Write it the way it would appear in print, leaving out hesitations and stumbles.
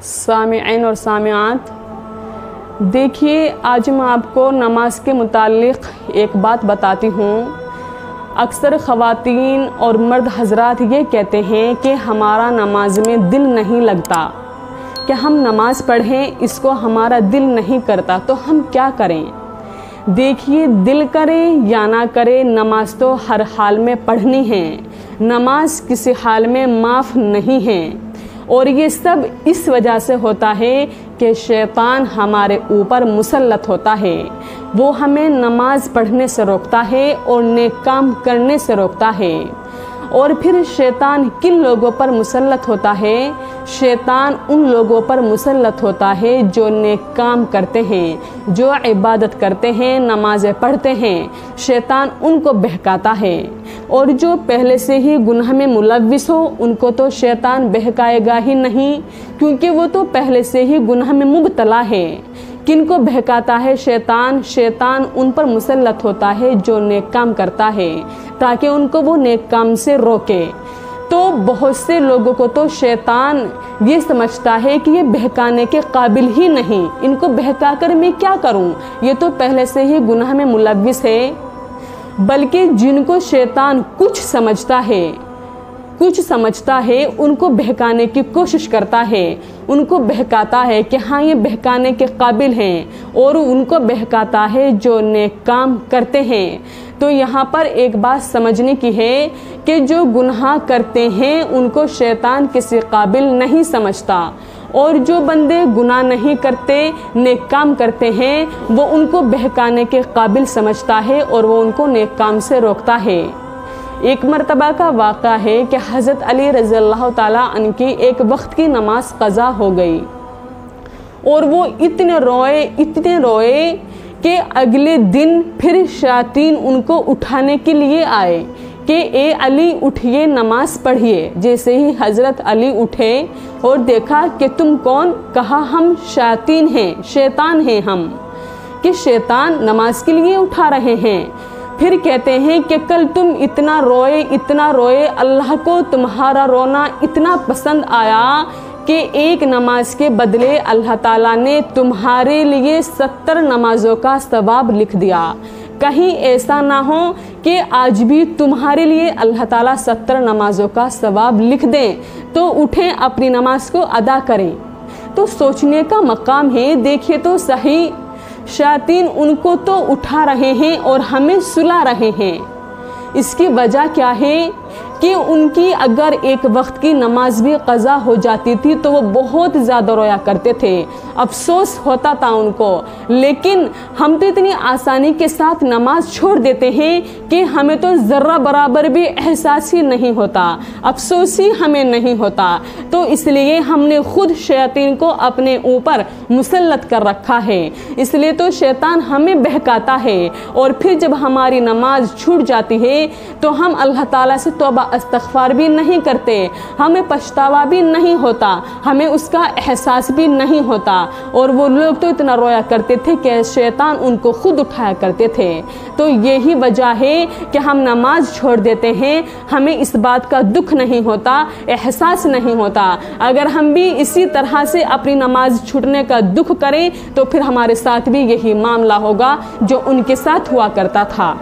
سامعین اور سامعات، دیکھیے آج میں آپ کو نماز کے متعلق ایک بات بتاتی ہوں۔ اکثر خواتین اور مرد حضرات یہ کہتے ہیں کہ ہمارا نماز میں دل نہیں لگتا، کہ ہم نماز پڑھیں اس کو ہمارا دل نہیں کرتا، تو ہم کیا کریں؟ دیکھیے، دل کریں یا نہ کریں، نماز تو ہر حال میں پڑھنی ہے۔ نماز کسی حال میں معاف نہیں ہے، اور یہ سب اس وجہ سے ہوتا ہے کہ شیطان ہمارے اوپر مسلط ہوتا ہے۔ وہ ہمیں نماز پڑھنے سے روکتا ہے اور نیک کام کرنے سے روکتا ہے۔ اور پھر شیطان کن لوگوں پر مسلط ہوتا ہے؟ شیطان ان لوگوں پر مسلط ہوتا ہے جو نیک کام کرتے ہیں، جو عبادت کرتے ہیں، نمازیں پڑھتے ہیں۔ شیطان ان کو بہکاتا ہے، اور جو پہلے سے ہی گناہ میں ملوث ہو ان کو تو شیطان بہکائے گا ہی نہیں، کیونکہ وہ تو پہلے سے ہی گناہ میں مبتلا ہے۔ کن کو بہکاتا ہے شیطان؟ شیطان ان پر مسلط ہوتا ہے جو نیک کام کرتا ہے، تاکہ ان کو وہ نیک کام سے روکے۔ تو بہت سے لوگوں کو تو شیطان یہ سمجھتا ہے کہ یہ بہکانے کے قابل ہی نہیں، ان کو بہکا کر میں کیا کروں، یہ تو پہلے سے ہی گناہ میں ملوث ہے۔ بلکہ جن کو شیطان کچھ سمجھتا ہے ان کو بہکانے کی کوشش کرتا ہے، ان کو بہکاتا ہے کہ ہاں یہ بہکانے کے قابل ہیں، اور ان کو بہکاتا ہے جو نیک کام کرتے ہیں۔ تو یہاں پر ایک بات سمجھنے کی ہے کہ جو گناہ کرتے ہیں ان کو شیطان کسی قابل نہیں سمجھتا، اور جو بندے گناہ نہیں کرتے، نیک کام کرتے ہیں، وہ ان کو بہکانے کے قابل سمجھتا ہے اور وہ ان کو نیک کام سے روکتا ہے۔ ایک مرتبہ کا واقعہ ہے کہ حضرت علی رضی اللہ تعالیٰ عنہ کی ایک وقت کی نماز قضا ہو گئی، اور وہ اتنے روئے کہ اگلے دن پھر شیاطین ان کو اٹھانے کے لیے آئے کہ اے علی اٹھیے، نماز پڑھیے۔ جیسے ہی حضرت علی اٹھے اور دیکھا کہ تم کون؟ کہا ہم شیطان ہیں ہم، کہ شیطان نماز کے لیے اٹھا رہے ہیں۔ پھر کہتے ہیں کہ کل تم اتنا روئے، اللہ کو تمہارا رونا اتنا پسند آیا کہ ایک نماز کے بدلے اللہ تعالیٰ نے تمہارے لیے 70 نمازوں کا ثواب لکھ دیا۔ کہیں ایسا نہ ہو کہ آج بھی تمہارے لیے اللہ تعالیٰ 70 نمازوں کا ثواب لکھ دیں، تو اٹھیں اپنی نماز کو ادا کریں۔ تو سوچنے کا مقام ہے۔ دیکھیے تو صحیح، شیاطین ان کو تو اٹھا رہے ہیں اور ہمیں سلا رہے ہیں۔ اس کی وجہ کیا ہے کہ ان کی اگر ایک وقت کی نماز بھی قضا ہو جاتی تھی تو وہ بہت زیادہ رویا کرتے تھے، افسوس ہوتا تھا ان کو۔ لیکن ہم تو اتنی آسانی کے ساتھ نماز چھوڑ دیتے ہیں کہ ہمیں تو ذرہ برابر بھی احساس ہی نہیں ہوتا، افسوس ہی ہمیں نہیں ہوتا۔ تو اس لیے ہم نے خود شیاطین کو اپنے اوپر مسلط کر رکھا ہے، اس لیے تو شیطان ہمیں بہکاتا ہے، اور پھر جب ہماری نماز چھوٹ جاتی ہے تو ہم اللہ تعالیٰ سے توبہ استغفار بھی نہیں کرتے، ہمیں پچھتاوا بھی نہیں ہوتا، ہمیں اس کا احساس بھی نہیں ہوتا۔ اور وہ لوگ تو اتنا رویا کرتے تھے کہ شیطان ان کو خود اٹھایا کرتے تھے۔ تو یہی وجہ ہے کہ ہم نماز چھوڑ دیتے ہیں، ہمیں اس بات کا دکھ نہیں ہوتا، احساس نہیں ہوتا۔ اگر ہم بھی اسی طرح سے اپنی نماز چھوٹنے کا دکھ کریں تو پھر ہمارے ساتھ بھی یہی معاملہ ہوگا جو ان کے ساتھ ہوا کرتا تھا۔